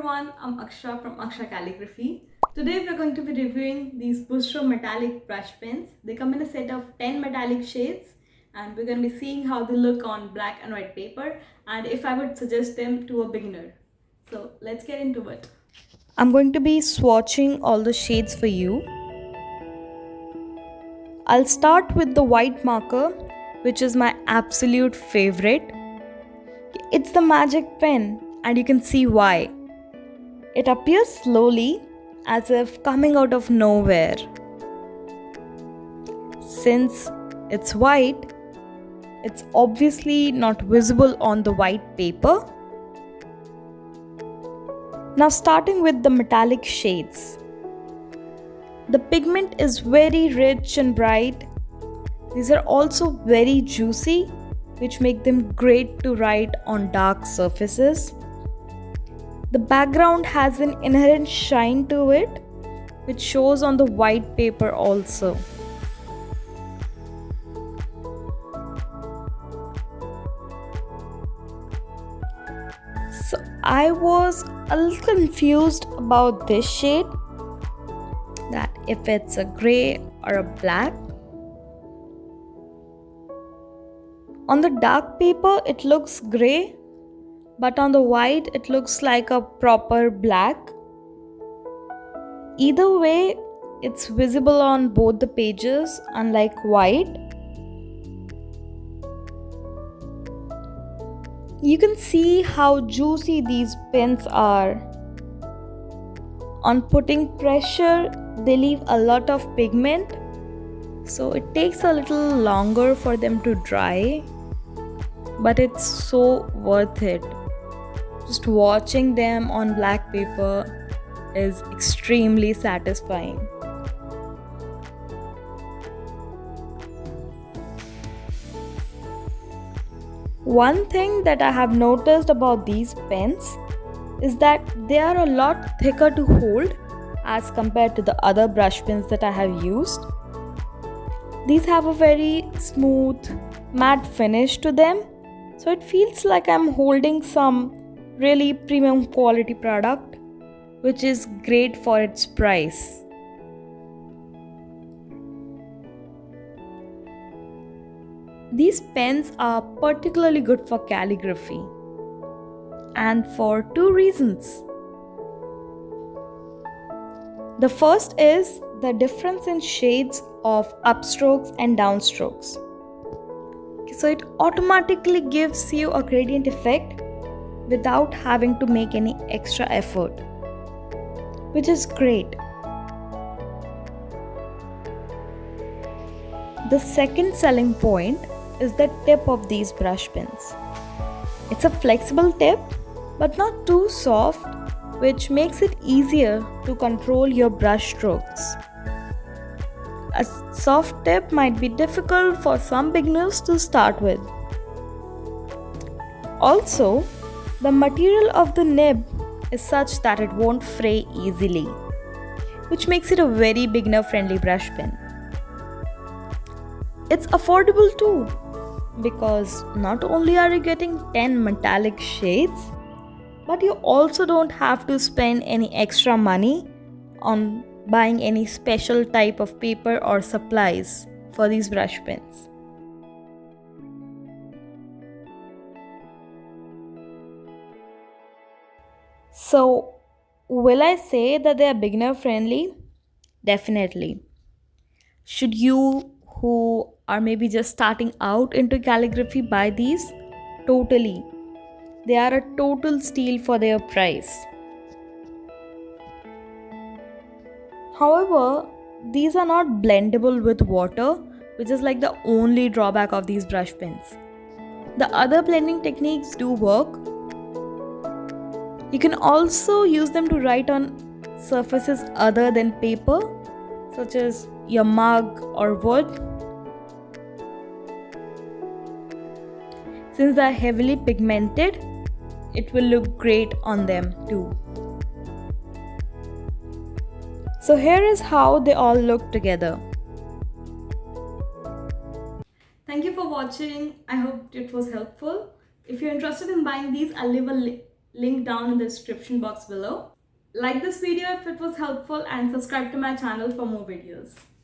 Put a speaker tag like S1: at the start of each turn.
S1: everyone, I'm Aksha from Aksha Calligraphy. Today we're going to be reviewing these Bustro metallic brush pens. They come in a set of 10 metallic shades and we're going to be seeing how they look on black and white paper and if I would suggest them to a beginner. So let's get into it. I'm going to be swatching all the shades for you. I'll start with the white marker, which is my absolute favorite. It's the magic pen and you can see why. It appears slowly as if coming out of nowhere. Since it's white, it's obviously not visible on the white paper. Now starting with the metallic shades. The pigment is very rich and bright. These are also very juicy, which make them great to write on dark surfaces. The background has an inherent shine to it, which shows on the white paper also. So I was a little confused about this shade, that if it's a grey or a black. On the dark paper it looks grey, but on the white it looks like a proper black. Either way, it's visible on both the pages, unlike white. You can see how juicy these pens are. On putting pressure, they leave a lot of pigment, so it takes a little longer for them to dry, but it's so worth it. Just watching them on black paper is extremely satisfying. One thing that I have noticed about these pens is that they are a lot thicker to hold as compared to the other brush pens that I have used. These have a very smooth, matte finish to them, so it feels like I'm holding some really premium quality product, which is great for its price. These pens are particularly good for calligraphy, and for two reasons. The first is the difference in shades of upstrokes and downstrokes. So it automatically gives you a gradient effect without having to make any extra effort, which is great. The second selling point is the tip of these brush pens. It's a flexible tip but not too soft, which makes it easier to control your brush strokes. A soft tip might be difficult for some beginners to start with. Also, the material of the nib is such that it won't fray easily, which makes it a very beginner friendly brush pen. It's affordable too, because not only are you getting 10 metallic shades, but you also don't have to spend any extra money on buying any special type of paper or supplies for these brush pens. So, will I say that they are beginner friendly? Definitely. Should you who are maybe just starting out into calligraphy buy these? Totally. They are a total steal for their price. However, these are not blendable with water, which is like the only drawback of these brush pens. The other blending techniques do work. You can also use them to write on surfaces other than paper, such as your mug or wood. Since they are heavily pigmented, it will look great on them too. So here is how they all look together. Thank you for watching. I hope it was helpful. If you're interested in buying these, I'll leave a link down in the description box below. Like this video if it was helpful and subscribe to my channel for more videos.